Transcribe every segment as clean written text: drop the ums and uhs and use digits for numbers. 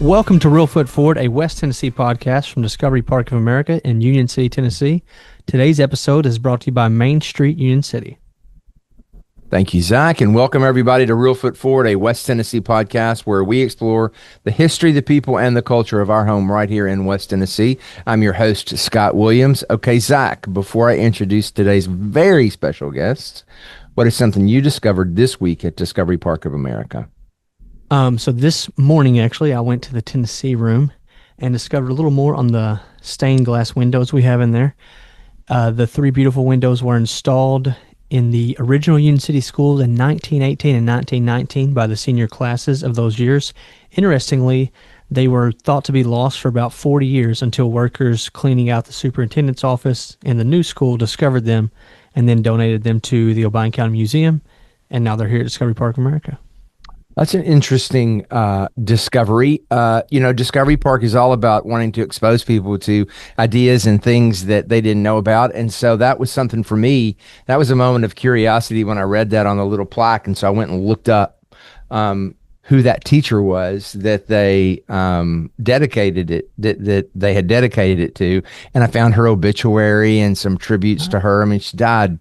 Welcome to Real Foot Forward, a West Tennessee podcast from Discovery Park of America in Union City, Tennessee. Today's episode is brought to you by Main Street Union City. Thank you, Zach, and welcome everybody to Real Foot Forward, a West Tennessee podcast where we explore the history, the people, and the culture of our home right here in West Tennessee. I'm your host, Scott Williams. Okay, Zach, before I introduce today's very special guest, what is something you discovered this week at Discovery Park of America? So this morning, actually, I went to the Tennessee room and discovered a little more on the stained glass windows we have in there. The three beautiful windows were installed in the original Union City schools in 1918 and 1919 by the senior classes of those years. Interestingly, they were thought to be lost for about 40 years until workers cleaning out the superintendent's office in the new school discovered them and then donated them to the Obion County Museum, and now they're here at Discovery Park of America. That's an interesting discovery. Discovery Park is all about wanting to expose people to ideas and things that they didn't know about. And so that was something for me. That was a moment of curiosity when I read that on the little plaque. And so I went and looked up who that teacher was that they dedicated it, that they had dedicated it to. And I found her obituary and some tributes to her. I mean, she died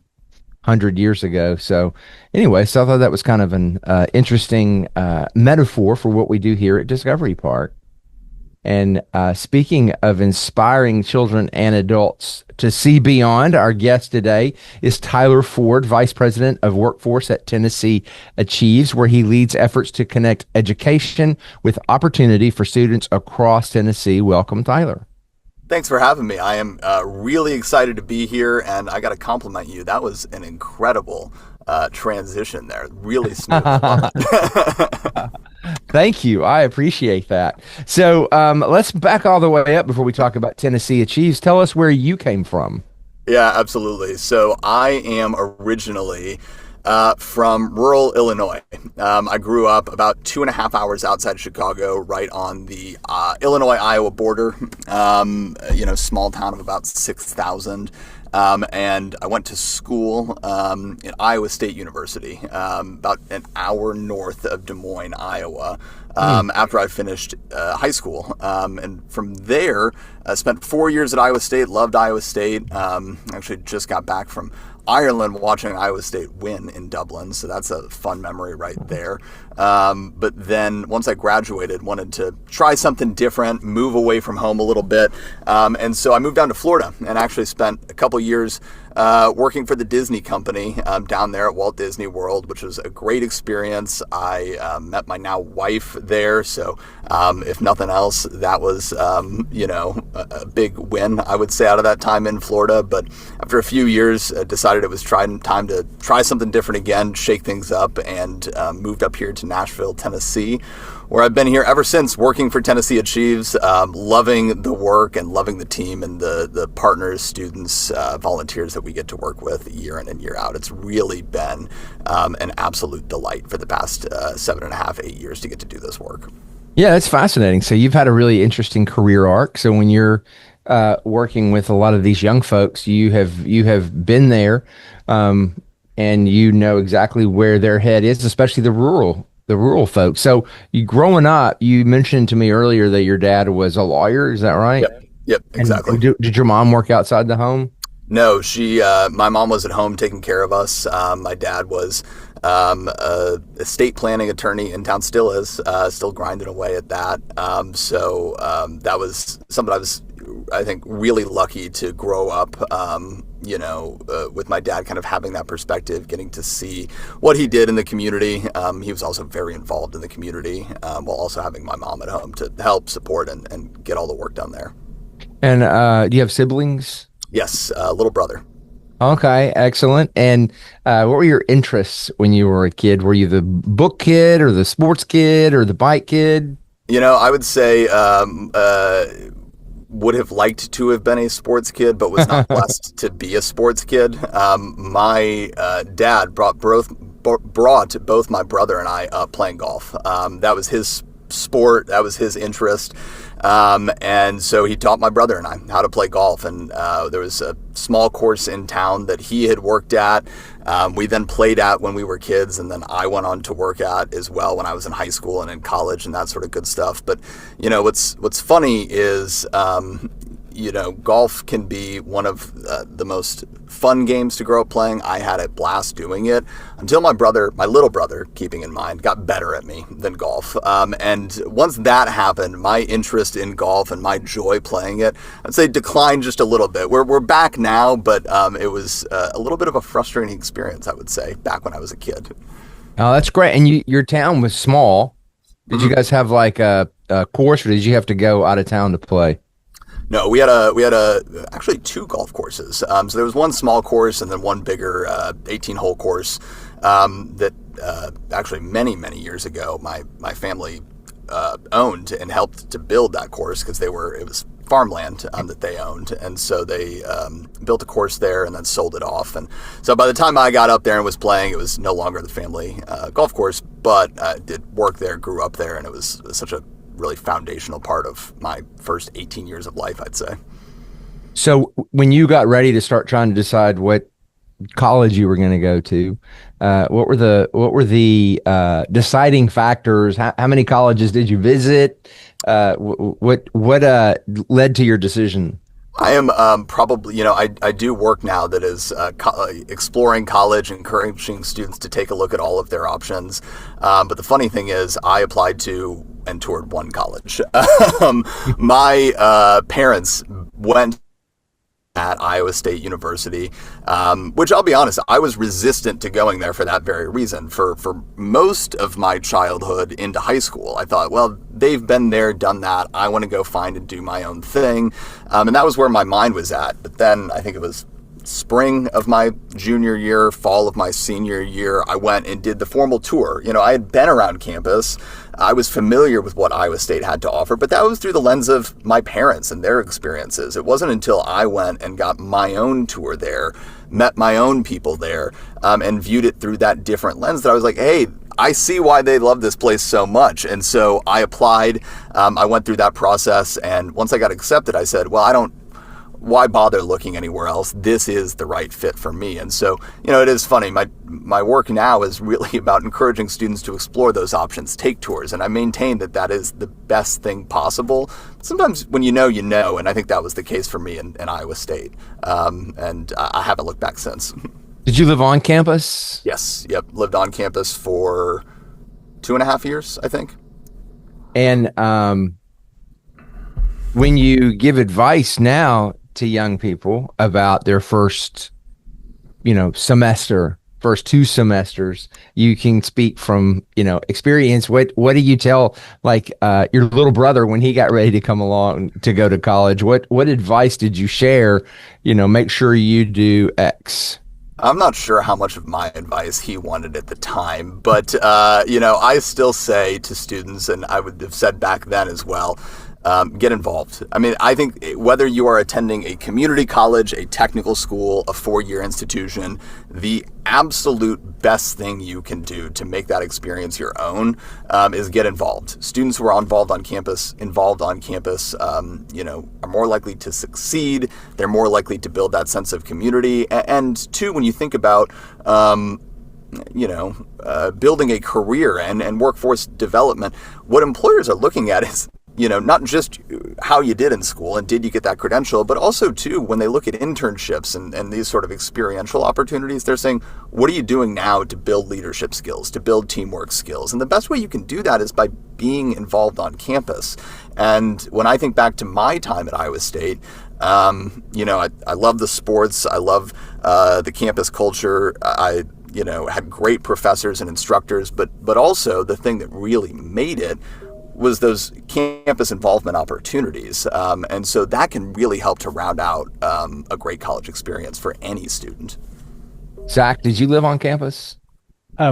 100 years ago. So anyway, so I thought that was kind of an interesting metaphor for what we do here at Discovery Park. And speaking of inspiring children and adults to see beyond, our guest today is Tyler Ford, Vice President of Workforce at Tennessee Achieves, where he leads efforts to connect education with opportunity for students across Tennessee. Welcome, Tyler. Thanks for having me. I am really excited to be here, and I got to compliment you. That was an incredible transition there. Really smooth. Thank you. I appreciate that. So let's back all the way up before we talk about Tennessee Achieves. Tell us where you came from. Yeah, absolutely. So I am originally from rural Illinois. I grew up about 2.5 hours outside of Chicago, right on the Illinois-Iowa border, small town of about 6,000. And I went to school at Iowa State University, about an hour north of Des Moines, Iowa, after I finished high school. And from there, I spent 4 years at Iowa State, loved Iowa State, actually just got back from Ireland watching Iowa State win in Dublin, so that's a fun memory right there. But then once I graduated, wanted to try something different, move away from home a little bit, and so I moved down to Florida and actually spent a couple years working for the Disney company down there at Walt Disney World, which was a great experience. I met my now wife there, so if nothing else, that was a big win, I would say, out of that time in Florida. But after a few years, decided it was time to try something different again, shake things up, and moved up here to Nashville, Tennessee, where I've been here ever since, working for Tennessee Achieves, loving the work and loving the team and the partners, students, volunteers that we get to work with year in and year out. It's really been an absolute delight for the past 7.5, 8 years to get to do this work. Yeah, that's fascinating. So you've had a really interesting career arc. So when you're working with a lot of these young folks, you have been there, and you know exactly where their head is, especially the rural folks. So you growing up, you mentioned to me earlier that your dad was a lawyer. Is that right? Yep, exactly. And did your mom work outside the home? No, my mom was at home taking care of us. My dad was a estate planning attorney in town, still is, still grinding away at that. So that was something I think, really lucky to grow up, with my dad kind of having that perspective, getting to see what he did in the community. He was also very involved in the community, while also having my mom at home to help support and get all the work done there. And do you have siblings? Yes, little brother. Okay, excellent. And what were your interests when you were a kid? Were you the book kid or the sports kid or the bike kid? I would say would have liked to have been a sports kid, but was not blessed to be a sports kid. My dad brought both my brother and I up playing golf. That was his sport. That was his interest. And so he taught my brother and I how to play golf. And there was a small course in town that he had worked at. We then played at when we were kids, and then I went on to work at as well when I was in high school and in college and that sort of good stuff. But, what's funny is, golf can be one of the most fun games to grow up playing. I had a blast doing it until my little brother, keeping in mind, got better at me than golf. And once that happened, my interest in golf and my joy playing it, I'd say declined just a little bit. We're back now, but it was a little bit of a frustrating experience, I would say, back when I was a kid. Oh, that's great. And your town was small. Did you guys have like a course, or did you have to go out of town to play? No, we had actually two golf courses. So there was one small course and then one bigger 18-hole course that actually many years ago my family owned and helped to build that course, because it was farmland that they owned, and so they built a course there and then sold it off. And so by the time I got up there and was playing, it was no longer the family golf course, but I did work there, grew up there, and it was such a really foundational part of my first 18 years of life, I'd say. So when you got ready to start trying to decide what college you were going to go to, what were the deciding factors? How many colleges did you visit? What led to your decision? I am probably, I do work now that is exploring college, encouraging students to take a look at all of their options. But the funny thing is, I applied to and toured one college. My parents went at Iowa State University, which I'll be honest, I was resistant to going there for that very reason. For most of my childhood into high school, I thought, well, they've been there, done that. I want to go find and do my own thing. And that was where my mind was at. But then I think it was spring of my junior year, fall of my senior year, I went and did the formal tour. I had been around campus. I was familiar with what Iowa State had to offer, but that was through the lens of my parents and their experiences. It wasn't until I went and got my own tour there, met my own people there, and viewed it through that different lens that I was like, hey, I see why they love this place so much. And so I applied, I went through that process, and once I got accepted, I said, well, why bother looking anywhere else? This is the right fit for me. And so, it is funny. My work now is really about encouraging students to explore those options, take tours. And I maintain that is the best thing possible. Sometimes when you know, and I think that was the case for me in Iowa State. And I haven't looked back since. Did you live on campus? Yes. Yep. Lived on campus for 2.5 years, I think. And when you give advice now to young people about their first, first 2 semesters, you can speak from, experience. What do you tell your little brother when he got ready to come along to go to college? What advice did you share? Make sure you do X. I'm not sure how much of my advice he wanted at the time, but, I still say to students, and I would have said back then as well, get involved. I mean, I think whether you are attending a community college, a technical school, a 4-year institution, the absolute best thing you can do to make that experience your own is get involved. Students who are involved on campus, are more likely to succeed. They're more likely to build that sense of community. And 2, when you think about building a career and workforce development, what employers are looking at is not just how you did in school and did you get that credential, but also too, when they look at internships and these sort of experiential opportunities, they're saying, what are you doing now to build leadership skills, to build teamwork skills? And the best way you can do that is by being involved on campus. And when I think back to my time at Iowa State, I love the sports. I love the campus culture. I had great professors and instructors, but also the thing that really made it was those campus involvement opportunities. And so that can really help to round out a great college experience for any student. Zach, did you live on campus?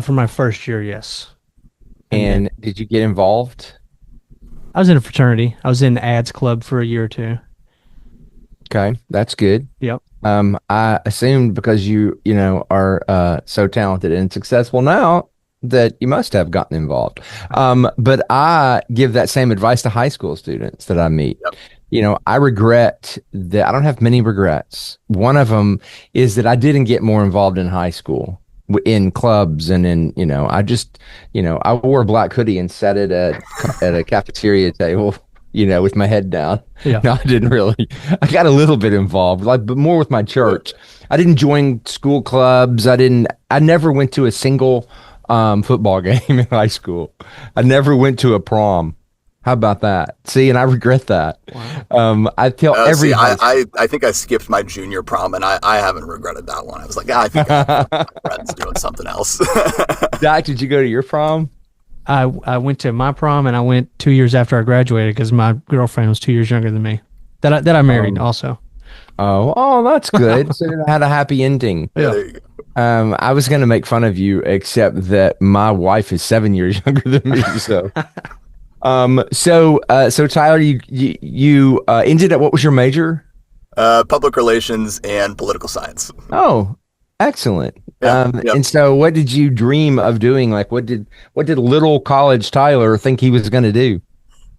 For my first year, yes. And did you get involved? I was in a fraternity. I was in ads club for a year or 2. Okay, that's good. Yep. I assumed because you are so talented and successful now, that you must have gotten involved. But I give that same advice to high school students that I meet. Yep. I regret that I don't have many regrets. One of them is that I didn't get more involved in high school in clubs and I just, I wore a black hoodie and sat at a cafeteria table, with my head down. Yeah. No, I didn't really. I got a little bit involved, but more with my church. I didn't join school clubs. I never went to a single football game in high school. I never went to a prom. How about that? See, and I regret that. Wow. I tell every. I think I skipped my junior prom, and I haven't regretted that one. I was like, I think I have my friends doing something else. Doc, did you go to your prom? I went to my prom, and I went 2 years after I graduated because my girlfriend was 2 years younger than me. That I married also. Oh, that's good. So it had a happy ending. Yeah, there you go. I was going to make fun of you, except that my wife is 7 years younger than me. So, so Tyler, you ended up. What was your major? Public relations and political science. Oh, excellent. Yep. And so, what did you dream of doing? Like, what did little college Tyler think he was going to do?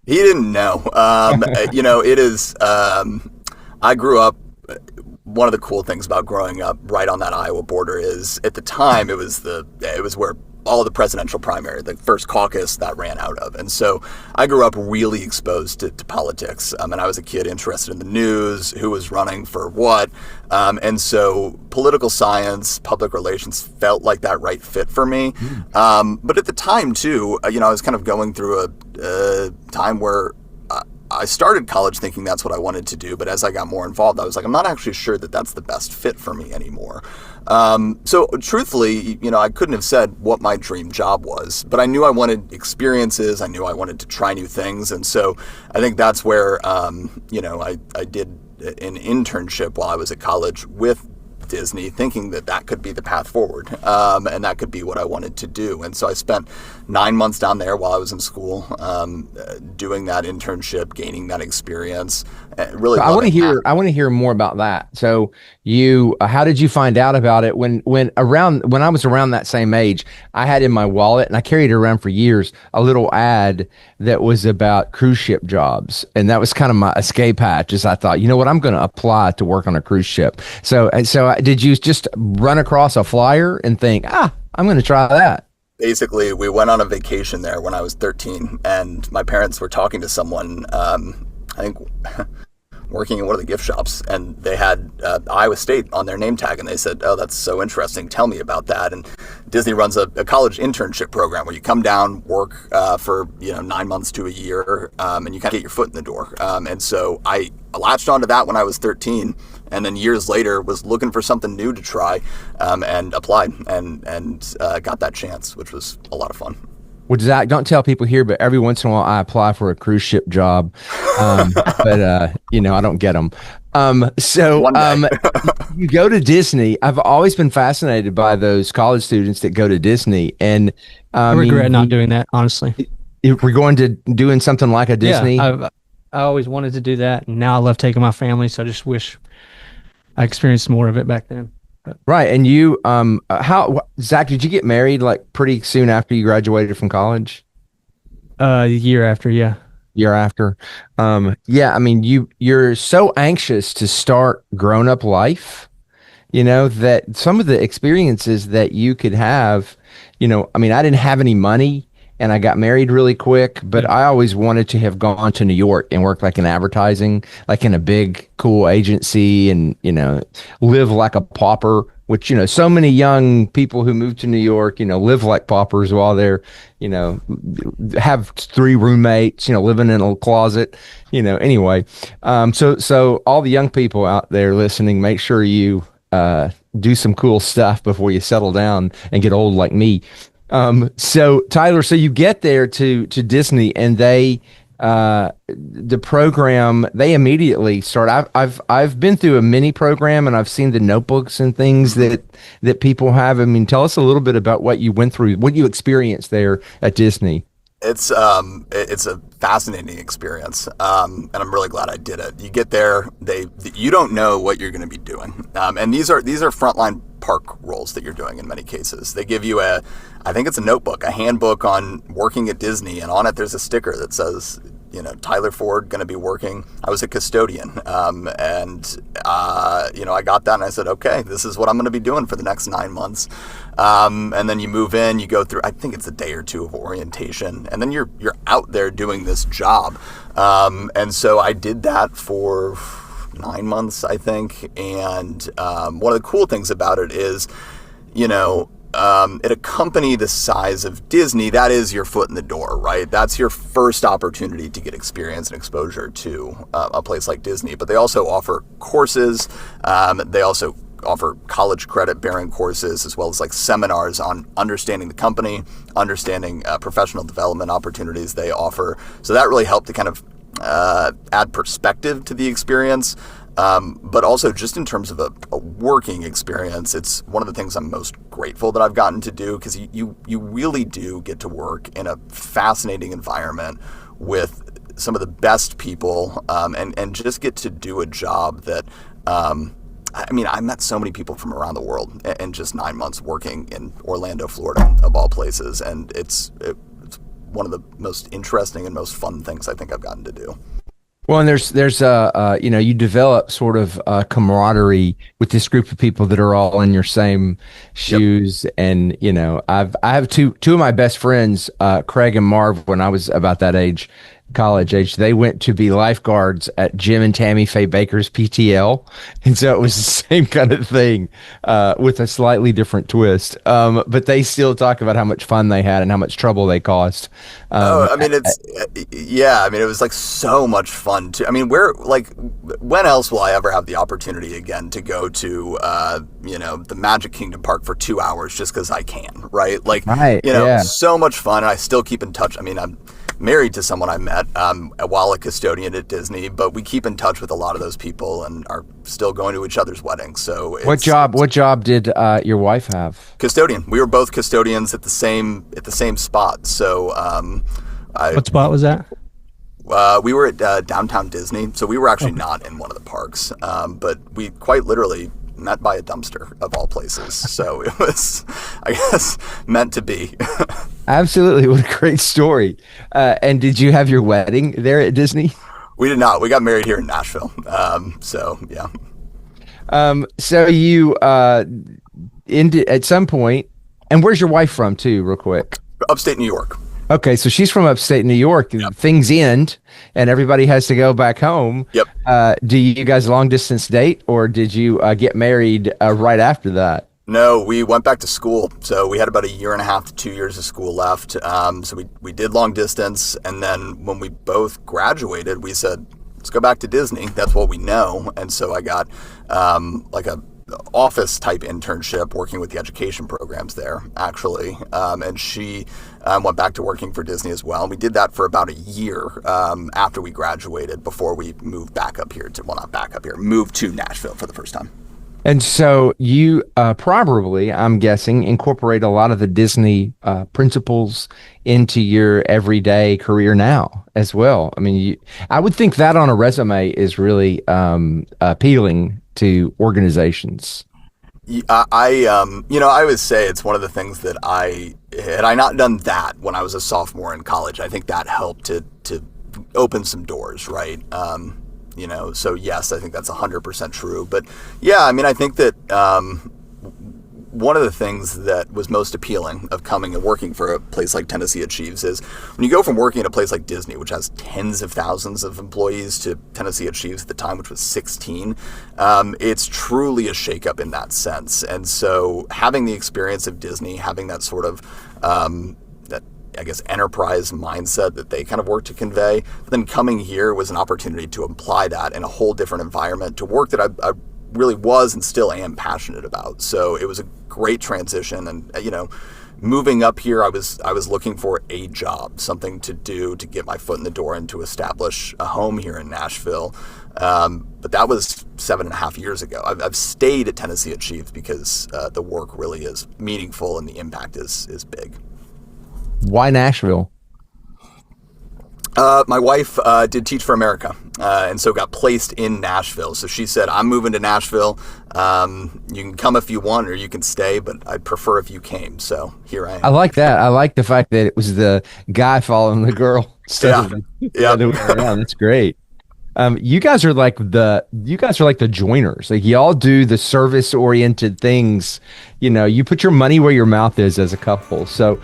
He didn't know. It is. I grew up. One of the cool things about growing up right on that Iowa border is at the time it was where all the presidential primary, the first caucus that ran out of. And so I grew up really exposed to politics. And I was a kid interested in the news, who was running for what. And so political science, public relations felt like that right fit for me. But at the time too, I was kind of going through a time where I started college thinking that's what I wanted to do, but as I got more involved, I was like, I'm not actually sure that that's the best fit for me anymore. So truthfully, I couldn't have said what my dream job was, but I knew I wanted experiences. I knew I wanted to try new things. And so I think that's where, I did an internship while I was at college with Disney, thinking that could be the path forward, and that could be what I wanted to do. And so I spent 9 months down there while I was in school, doing that internship, gaining that experience. Really, so I want to hear more about that. So how did you find out about it? When I was around that same age, I had in my wallet, and I carried it around for years, a little ad that was about cruise ship jobs, and that was kind of my escape hatch. As I thought, what, I'm going to apply to work on a cruise ship. So did you just run across a flyer and think, I'm going to try that? Basically, we went on a vacation there when I was 13, and my parents were talking to someone, I think working in one of the gift shops, and they had Iowa State on their name tag, and they said, "Oh, that's so interesting. Tell me about that." And Disney runs a college internship program where you come down, work for 9 months to a year, and you kind of get your foot in the door. And so I latched onto that when I was 13, and then years later was looking for something new to try, and applied and got that chance, which was a lot of fun. Well, Zach, don't tell people here, but every once in a while I apply for a cruise ship job, but I don't get them. You go to Disney. I've always been fascinated by those college students that go to Disney, and I regret not doing that, honestly. We're going to doing something like a Disney. Yeah, I always wanted to do that, and now I love taking my family, so I just wish I experienced more of it back then. Right. And you, Zach, did you get married like pretty soon after you graduated from college? The year after, yeah. Year after. Yeah. I mean, you're so anxious to start grown up life, that some of the experiences that you could have, I didn't have any money, and I got married really quick, but I always wanted to have gone to New York and work like in advertising, like in a big, cool agency, and, live like a pauper, which, so many young people who move to New York, live like paupers while they're, have 3 roommates, living in a closet, anyway. So all the young people out there listening, make sure you do some cool stuff before you settle down and get old like me. So Tyler, so you get there to Disney, and they, the program, they immediately start. I've been through a mini program, and I've seen the notebooks and things that people have. I mean, tell us a little bit about what you went through, what you experienced there at Disney. It's a fascinating experience, and I'm really glad I did it. You get there, you don't know what you're going to be doing, and these are frontline park roles that you're doing in many cases. They give you I think it's a notebook, a handbook on working at Disney, and on it there's a sticker that says, Tyler Ford going to be working. I was a custodian, I got that and I said, okay, this is what I'm going to be doing for the next 9 months. And then you move in, you go through, I think it's a day or two of orientation, and then you're out there doing this job. And so I did that for 9 months, I think. And one of the cool things about it is, at a company the size of Disney, that is your foot in the door, right? That's your first opportunity to get experience and exposure to a place like Disney. But they also offer courses. They also offer college credit bearing courses, as well as like seminars on understanding the company, understanding professional development opportunities they offer. So that really helped to kind of add perspective to the experience. But also just in terms of a working experience, it's one of the things I'm most grateful that I've gotten to do, because you really do get to work in a fascinating environment with some of the best people, and just get to do a job that, I met so many people from around the world in just 9 months working in Orlando, Florida, of all places. And it's one of the most interesting and most fun things I think I've gotten to do. Well, and there's you develop sort of camaraderie with this group of people that are all in your same shoes. Yep. And, I have two of my best friends, Craig and Marv, when I was about that age, college age, they went to be lifeguards at Jim and Tammy Faye Baker's PTL. And so it was the same kind of thing, with a slightly different twist. But they still talk about how much fun they had and how much trouble they caused. It was like so much fun too. When else will I ever have the opportunity again to go to, the Magic Kingdom Park for 2 hours just because I can, right? So much fun. And I still keep in touch. I'm married to someone I met while a custodian at Disney, but we keep in touch with a lot of those people and are still going to each other's weddings. So what job did your wife have? Custodian. We were both custodians at the same spot. So what spot was that? We were at downtown Disney, so we were actually not in one of the parks, but we quite literally met by a dumpster of all places. So it was, I guess, meant to be. Absolutely. What a great story. And did you have your wedding there at Disney? We did not. We got married here in Nashville. So yeah. So you ended at some point, and where's your wife from too, real quick? Upstate New York. Okay, so she's from upstate New York. Yep. Things end, and everybody has to go back home. Yep. Do you guys long distance date, or did you get married right after that? No, we went back to school. So we had about 1.5 to 2 years of school left. So we did long distance, and then when we both graduated, we said, let's go back to Disney. That's what we know. And so I got like a office type internship working with the education programs there, actually. And she went back to working for Disney as well. And we did that for about a year after we graduated, before we moved back up here moved to Nashville for the first time. And so you probably, I'm guessing, incorporate a lot of the Disney principles into your everyday career now as well. I would think that on a resume is really appealing to organizations. I would say it's one of the things that had I not done that when I was a sophomore in college, I think that helped to open some doors, right? So yes, I think that's 100% true. But yeah, I think that one of the things that was most appealing of coming and working for a place like Tennessee Achieves is when you go from working at a place like Disney, which has tens of thousands of employees, to Tennessee Achieves at the time, which was 16, it's truly a shakeup in that sense. And so having the experience of Disney, having that sort of enterprise mindset that they kind of work to convey, but then coming here was an opportunity to apply that in a whole different environment to work that I really was and still am passionate about. So it was a great transition. And, moving up here, I was looking for a job, something to do to get my foot in the door and to establish a home here in Nashville. But that was 7.5 years ago. I've stayed at Tennessee Achieves because the work really is meaningful and the impact is big. Why Nashville? My wife did Teach for America and so got placed in Nashville. So she said, I'm moving to Nashville. You can come if you want, or you can stay, but I'd prefer if you came. So here I am. I like that. I like the fact that it was the guy following the girl. The other way around. That's great. You guys are like the joiners. Like y'all do the service oriented things. You put your money where your mouth is as a couple. So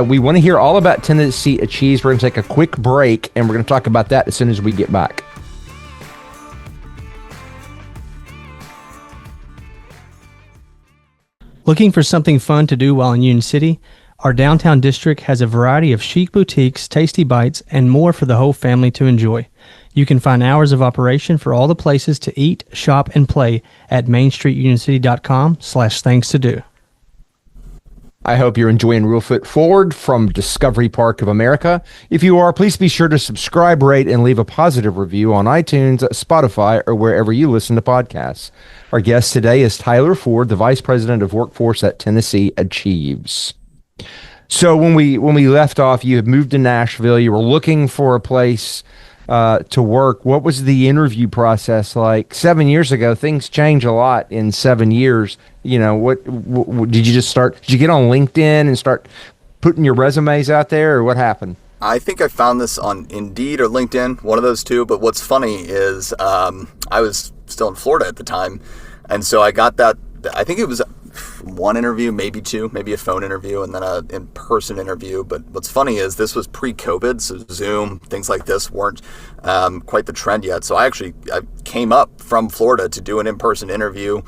we want to hear all about Tennessee Achieves. We're going to take a quick break, and we're going to talk about that as soon as we get back. Looking for something fun to do while in Union City? Our downtown district has a variety of chic boutiques, tasty bites, and more for the whole family to enjoy. You can find hours of operation for all the places to eat, shop, and play at mainstreetunioncity.com/things to do. I hope you're enjoying Real Foot Forward from Discovery Park of America. If you are, please be sure to subscribe, rate, and leave a positive review on iTunes, Spotify, or wherever you listen to podcasts. Our guest today is Tyler Ford, the Vice President of Workforce at Tennessee Achieves. So when we left off, you had moved to Nashville. You were looking for a place to work. What was the interview process like? 7 years ago, things change a lot in 7 years. What did you just start? Did you get on LinkedIn and start putting your resumes out there, or what happened? I think I found this on Indeed or LinkedIn, one of those two. But what's funny is I was still in Florida at the time, and so I got that. I think it was one interview, maybe two, maybe a phone interview, and then an in-person interview. But what's funny is this was pre-COVID, so Zoom, things like this weren't quite the trend yet. So I came up from Florida to do an in-person interview,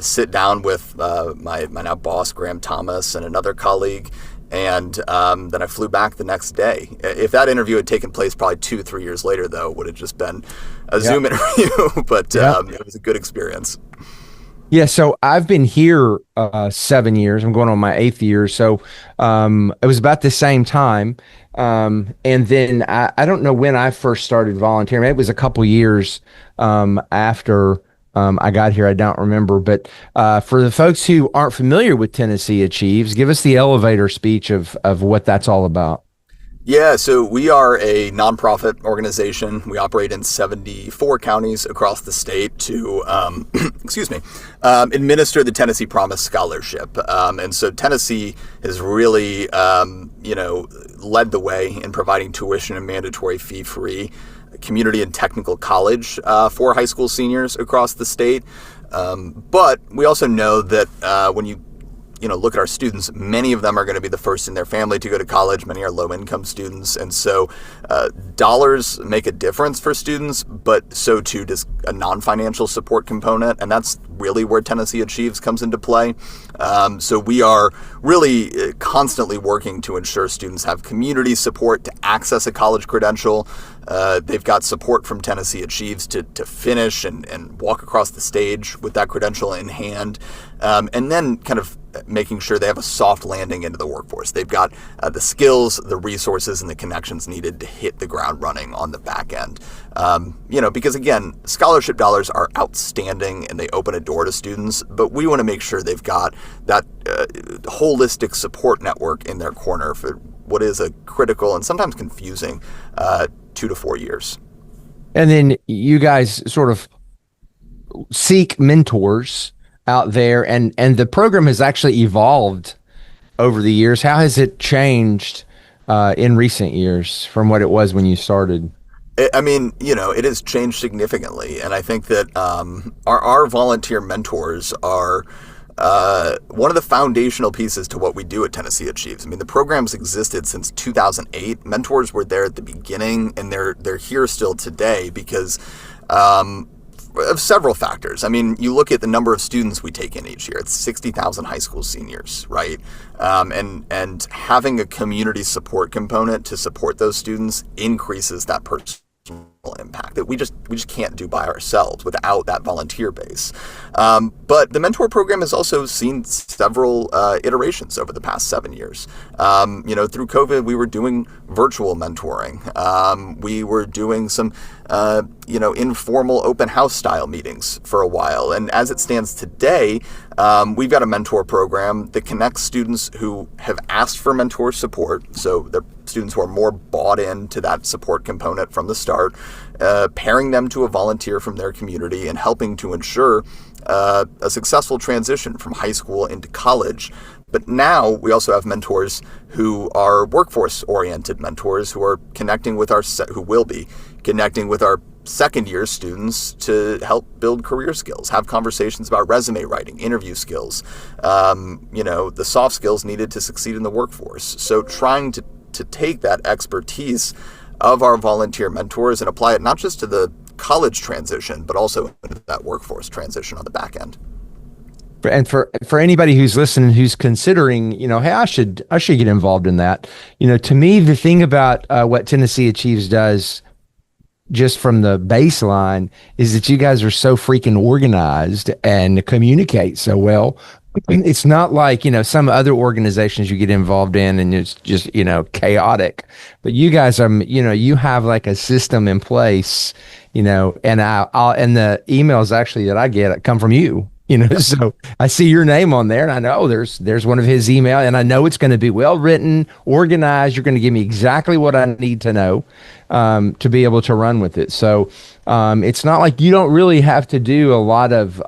sit down with my now boss, Graham Thomas, and another colleague. And then I flew back the next day. If that interview had taken place probably 2-3 years later, though, it would have just been a Zoom interview. But it was a good experience. Yeah, so I've been here 7 years. I'm going on my 8th year. So it was about the same time. And then I don't know when I first started volunteering. It was a couple years after I got here. I don't remember. But for the folks who aren't familiar with Tennessee Achieves, give us the elevator speech of what that's all about. Yeah, so we are a nonprofit organization. We operate in 74 counties across the state to, administer the Tennessee Promise Scholarship. And so Tennessee has really, led the way in providing tuition and mandatory fee-free community and technical college for high school seniors across the state. But we also know that when you look at our students, many of them are going to be the first in their family to go to college. Many are low-income students. And so dollars make a difference for students, but so too does a non-financial support component. And that's really where Tennessee Achieves comes into play. So we are really constantly working to ensure students have community support to access a college credential. They've got support from Tennessee Achieves to finish and walk across the stage with that credential in hand. And then kind of making sure they have a soft landing into the workforce. They've got the skills, the resources, and the connections needed to hit the ground running on the back end. Because again, scholarship dollars are outstanding and they open a door to students, but we want to make sure they've got that holistic support network in their corner for what is a critical and sometimes confusing 2 to 4 years. And then you guys sort of seek mentors out there, and the program has actually evolved over the years. How has it changed in recent years from what it was when you started? It has changed significantly, and I think that our volunteer mentors are one of the foundational pieces to what we do at Tennessee Achieves. The program's existed since 2008. Mentors were there at the beginning, and they're here still today because of several factors. You look at the number of students we take in each year. It's 60,000 high school seniors, right? And having a community support component to support those students increases that personal impact that we just can't do by ourselves without that volunteer base. But the mentor program has also seen several iterations over the past 7 years. Through COVID, we were doing virtual mentoring. We were doing some informal open house style meetings for a while. And as it stands today, we've got a mentor program that connects students who have asked for mentor support. So they're students who are more bought into that support component from the start, pairing them to a volunteer from their community and helping to ensure a successful transition from high school into college. But now we also have mentors who are workforce-oriented mentors who are connecting with who will be connecting with our second-year students to help build career skills, have conversations about resume writing, interview skills, the soft skills needed to succeed in the workforce. So trying to take that expertise of our volunteer mentors and apply it not just to the college transition, but also into that workforce transition on the back end. And for anybody who's listening, who's considering, hey, I should get involved in that. To me, the thing about what Tennessee Achieves does, just from the baseline, is that you guys are so freaking organized and communicate so well. It's not like, some other organizations you get involved in and it's just, chaotic. But you guys are, you have like a system in place, and and the emails actually that I get come from you. So I see your name on there and I know there's one of his email, and I know it's going to be well written, organized. You're going to give me exactly what I need to know to be able to run with it. So it's not like you don't really have to do a lot of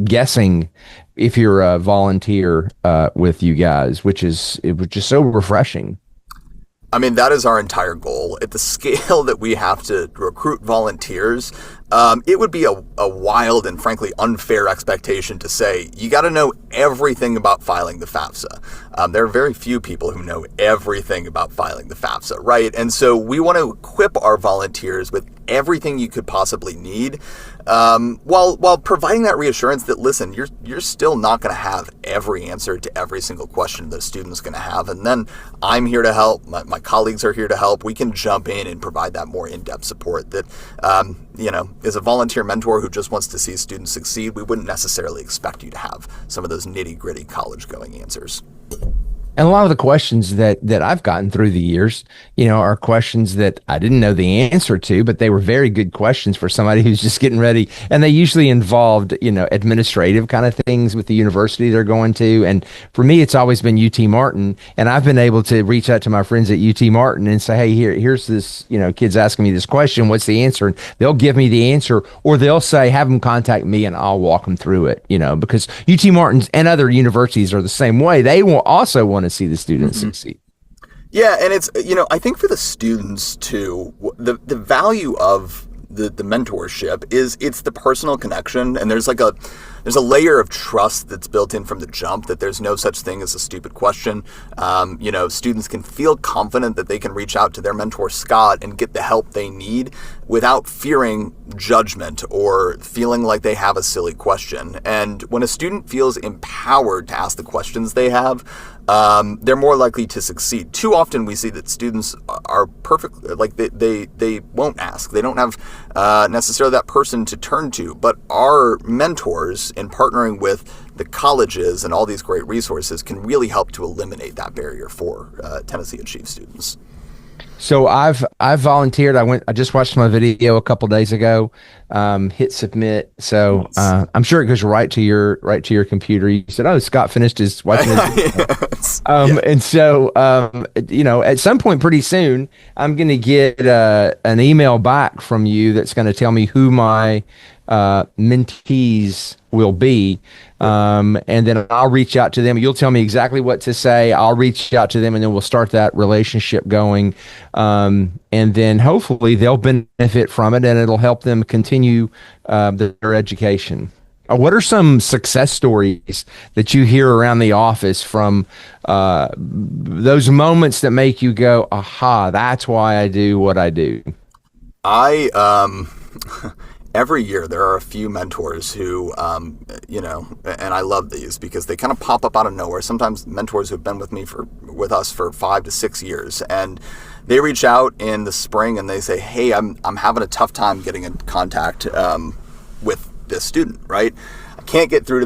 guessing if you're a volunteer with you guys, which is so refreshing. I mean, that is our entire goal. At the scale that we have to recruit volunteers, it would be a wild and frankly unfair expectation to say, you got to know everything about filing the FAFSA. There are very few people who know everything about filing the FAFSA, right? And so we want to equip our volunteers with everything you could possibly need, while providing that reassurance that, listen, you're still not going to have every answer to every single question the student's going to have. And then I'm here to help. My colleagues are here to help. We can jump in and provide that more in-depth support that, as a volunteer mentor who just wants to see students succeed, we wouldn't necessarily expect you to have some of those nitty-gritty college-going answers. And a lot of the questions that I've gotten through the years, are questions that I didn't know the answer to, but they were very good questions for somebody who's just getting ready. And they usually involved, administrative kind of things with the university they're going to. And for me, it's always been UT Martin. And I've been able to reach out to my friends at UT Martin and say, hey, here's this, kid's asking me this question. What's the answer? And they'll give me the answer, or they'll say, have them contact me and I'll walk them through it, because UT Martin's and other universities are the same way. They will also want to see the students succeed. Yeah, and it's, I think for the students too, the value of the mentorship is it's the personal connection, and there's a layer of trust that's built in from the jump that there's no such thing as a stupid question. Students can feel confident that they can reach out to their mentor, Scott, and get the help they need without fearing judgment or feeling like they have a silly question. And when a student feels empowered to ask the questions they have, they're more likely to succeed. Too often we see that students are perfect, like they won't ask. They don't have necessarily that person to turn to. But our mentors, in partnering with the colleges and all these great resources, can really help to eliminate that barrier for Tennessee Achieve students. So I've volunteered. I just watched my video a couple days ago. Hit submit. So I'm sure it goes right to your computer. You said, "Oh, Scott finished his watching." Yes. And so at some point pretty soon, I'm going to get an email back from you that's going to tell me who my mentees will be. And then I'll reach out to them. You'll tell me exactly what to say. I'll reach out to them, and then we'll start that relationship going. And then hopefully they'll benefit from it, and it'll help them continue their education. What are some success stories that you hear around the office from those moments that make you go, aha, that's why I do what I do? Every year there are a few mentors who, and I love these because they kind of pop up out of nowhere. Sometimes mentors who've been with us for 5 to 6 years, and they reach out in the spring and they say, hey, I'm having a tough time getting in contact with this student, right? I can't get through to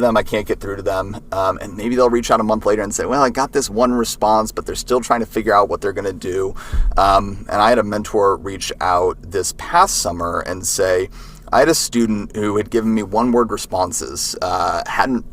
them. And maybe they'll reach out a month later and say, well, I got this one response, but they're still trying to figure out what they're going to do. And I had a mentor reach out this past summer and say, I had a student who had given me one-word responses, hadn't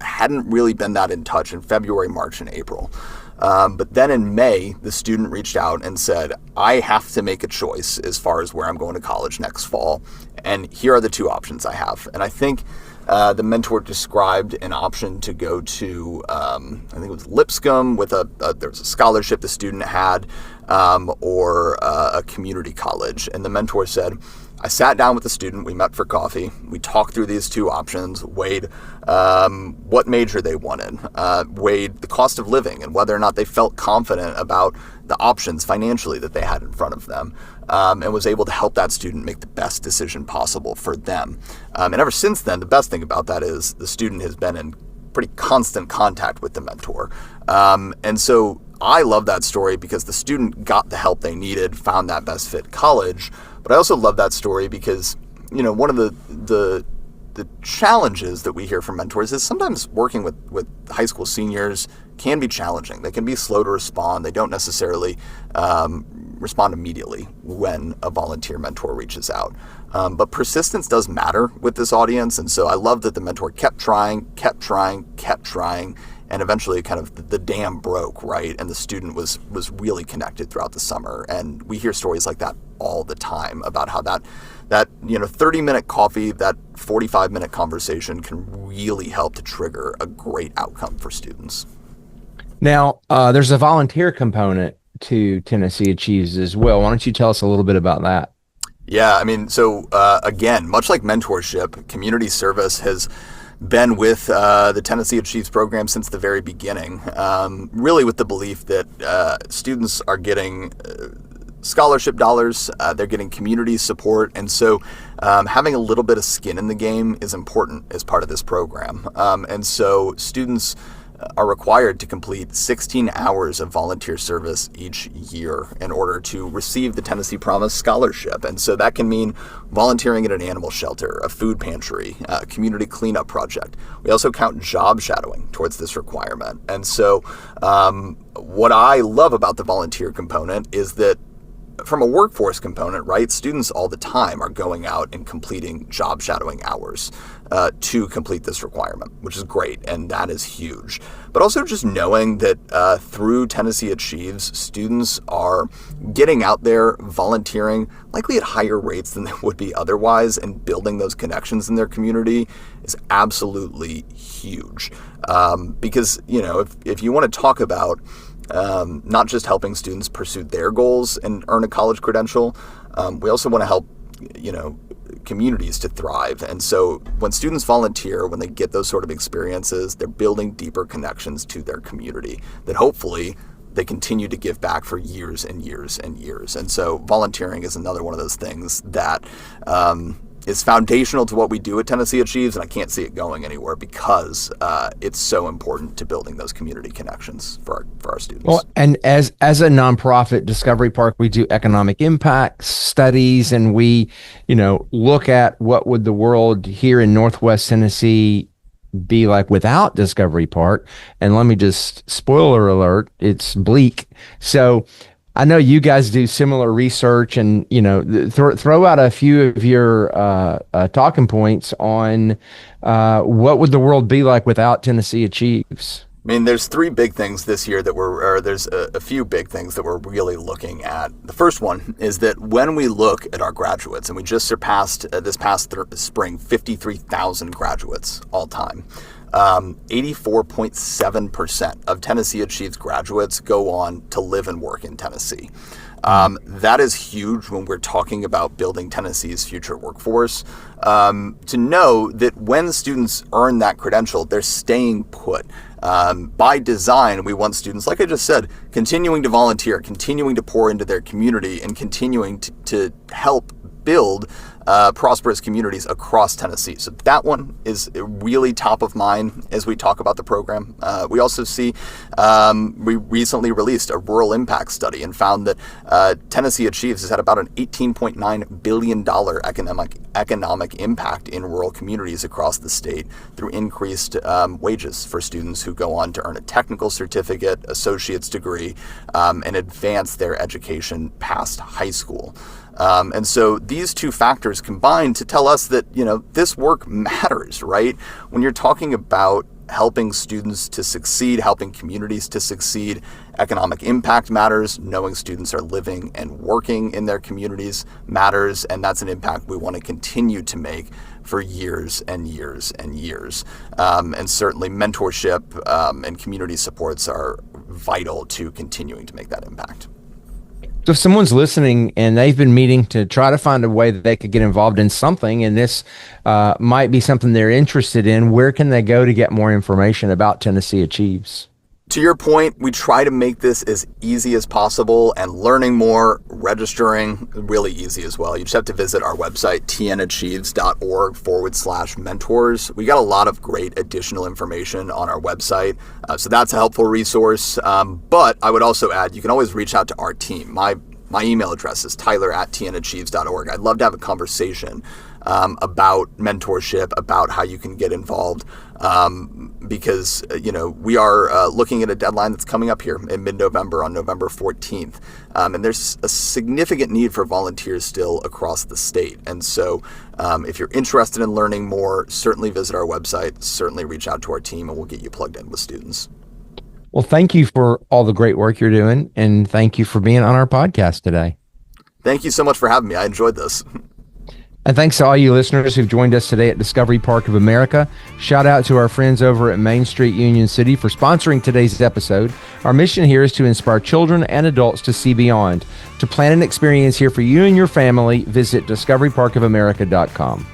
really been that in touch in February, March, and April. But then in May, the student reached out and said, I have to make a choice as far as where I'm going to college next fall. And here are the two options I have. And I think the mentor described an option to go to, I think it was Lipscomb with there was a scholarship the student had, or a community college. And the mentor said, I sat down with the student, we met for coffee, we talked through these two options, weighed what major they wanted, weighed the cost of living and whether or not they felt confident about the options financially that they had in front of them, and was able to help that student make the best decision possible for them. And ever since then, the best thing about that is the student has been in pretty constant contact with the mentor. And so I love that story because the student got the help they needed, found that best fit college. But I also love that story because, one of the challenges that we hear from mentors is sometimes working with high school seniors can be challenging. They can be slow to respond. They don't necessarily respond immediately when a volunteer mentor reaches out. But persistence does matter with this audience. And so I love that the mentor kept trying, and eventually kind of the dam broke, right? And the student was really connected throughout the summer. And we hear stories like that all the time about how that 30-minute coffee, that 45-minute conversation can really help to trigger a great outcome for students. Now, there's a volunteer component to Tennessee Achieves as well. Why don't you tell us a little bit about that? Yeah, so again, much like mentorship, community service has been with the Tennessee Achieves program since the very beginning, really with the belief that students are getting scholarship dollars, they're getting community support, and so having a little bit of skin in the game is important as part of this program. And so students are required to complete 16 hours of volunteer service each year in order to receive the Tennessee Promise Scholarship. And so that can mean volunteering at an animal shelter, a food pantry, a community cleanup project. We also count job shadowing towards this requirement. And so what I love about the volunteer component is that from a workforce component, right, students all the time are going out and completing job shadowing hours to complete this requirement, which is great, and that is huge. But also just knowing that through Tennessee Achieves, students are getting out there, volunteering, likely at higher rates than they would be otherwise, and building those connections in their community is absolutely huge. Because, if you want to talk about not just helping students pursue their goals and earn a college credential, we also want to help, communities to thrive. And so when students volunteer, when they get those sort of experiences, they're building deeper connections to their community that hopefully they continue to give back for years and years and years. And so volunteering is another one of those things that is foundational to what we do at Tennessee Achieves, and I can't see it going anywhere because it's so important to building those community connections for our students. Well, and as a nonprofit, Discovery Park, we do economic impact studies, and we, look at what would the world here in Northwest Tennessee be like without Discovery Park. And let me just, spoiler alert, it's bleak. So I know you guys do similar research, and throw out a few of your talking points on what would the world be like without Tennessee Achieves. There's three big things this year there's a few big things that we're really looking at. The first one is that when we look at our graduates, and we just surpassed this past spring 53,000 graduates all time. 84.7% of Tennessee Achieves graduates go on to live and work in Tennessee. That is huge when we're talking about building Tennessee's future workforce. To know that when students earn that credential, they're staying put. By design, we want students, like I just said, continuing to volunteer, continuing to pour into their community, and continuing to help build prosperous communities across Tennessee. So that one is really top of mind as we talk about the program. We also see, we recently released a rural impact study and found that Tennessee Achieves has had about an $18.9 billion economic impact in rural communities across the state through increased wages for students who go on to earn a technical certificate, associate's degree, and advance their education past high school. And so these two factors combine to tell us that, this work matters, right? When you're talking about helping students to succeed, helping communities to succeed. Economic impact matters. Knowing students are living and working in their communities matters, and that's an impact we want to continue to make for years and years and years. And certainly mentorship and community supports are vital to continuing to make that impact. So if someone's listening and they've been meeting to try to find a way that they could get involved in something, and this might be something they're interested in, where can they go to get more information about Tennessee Achieves? To your point, we try to make this as easy as possible, and learning more, registering, really easy as well. You just have to visit our website, tnachieves.org/mentors. We got a lot of great additional information on our website, so that's a helpful resource. But I would also add, you can always reach out to our team. My email address is tyler@tnachieves.org. I'd love to have a conversation about mentorship, about how you can get involved, because we are looking at a deadline that's coming up here in mid-November, on November 14th, and there's a significant need for volunteers still across the state. And so if you're interested in learning more, certainly visit our website, certainly reach out to our team, and we'll get you plugged in with students. Well, thank you for all the great work you're doing, and thank you for being on our podcast today. Thank you so much for having me. I enjoyed this. And thanks to all you listeners who've joined us today at Discovery Park of America. Shout out to our friends over at Main Street Union City for sponsoring today's episode. Our mission here is to inspire children and adults to see beyond. To plan an experience here for you and your family, visit discoveryparkofamerica.com.